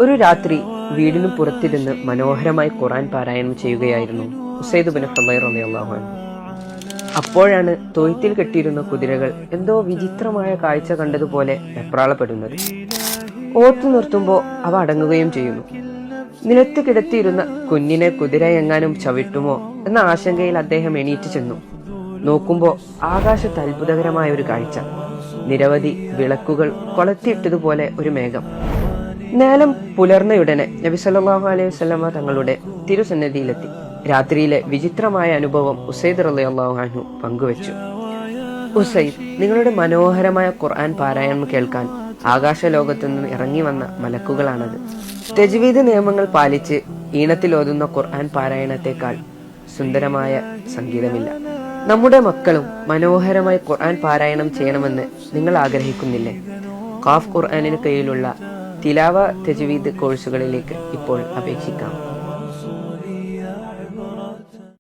ഒരു രാത്രി വീടിനു പുറത്തിരുന്ന് മനോഹരമായി ഖുർആൻ പാരായണം ചെയ്യുകയായിരുന്നു ഉസൈദ് ബിൻ ഹുദൈർ റളിയല്ലാഹു അൻഹു. അപ്പോഴാണ് തൊഴുത്തിൽ കെട്ടിയിരുന്ന കുതിരകൾ എന്തോ വിചിത്രമായ കാഴ്ച കണ്ടതുപോലെ വെപ്രാളപ്പെടുന്നത്. ഓർത്തു നിർത്തുമ്പോൾ അവ അടങ്ങുകയും ചെയ്യുന്നു. നിലത്ത് കിടത്തിയിരുന്ന കുഞ്ഞിനെ കുതിര എങ്ങാനും ചവിട്ടുമോ എന്ന ആശങ്കയിൽ അദ്ദേഹം എണീറ്റ് ചെന്നു. നോക്കുമ്പോൾ ആകാശത്ത് അത്ഭുതകരമായ ഒരു കാഴ്ച. നിരവധി വിളക്കുകൾ കൊളത്തിയിട്ടതുപോലെ ഒരു മേഘം. നേരം പുലർന്നയുടനെ നബി സല്ലല്ലാഹു അലൈഹി വസല്ലമ തങ്ങളുടെ തിരുസന്നിധിയിലെത്തി. രാത്രിയിലെ വിചിത്രമായ അനുഭവം ഉസൈദ് റളിയല്ലാഹു അൻഹു പങ്കുവച്ചു. ഉസൈദ്, നിങ്ങളുടെ മനോഹരമായ ഖുർആൻ പാരായണം കേൾക്കാൻ ആകാശലോകത്തു നിന്ന് ഇറങ്ങി വന്ന മലക്കുകളാണത്. തജ്വീദ് നിയമങ്ങൾ പാലിച്ച് ഈണത്തിൽ ഓതുന്ന ഖുർആൻ പാരായണത്തെക്കാൾ സുന്ദരമായ സംഗീതമില്ല. നമ്മുടെ മക്കളും മനോഹരമായി ഖുർആൻ പാരായണം ചെയ്യണമെന്ന് നിങ്ങൾ ആഗ്രഹിക്കുന്നില്ലേ? ഖാഫ് ഖുർആനിന് കീഴിലുള്ള തിലാവ തജ്വീദ് കോഴ്സുകളിലേക്ക് ഇപ്പോൾ അപേക്ഷിക്കാം.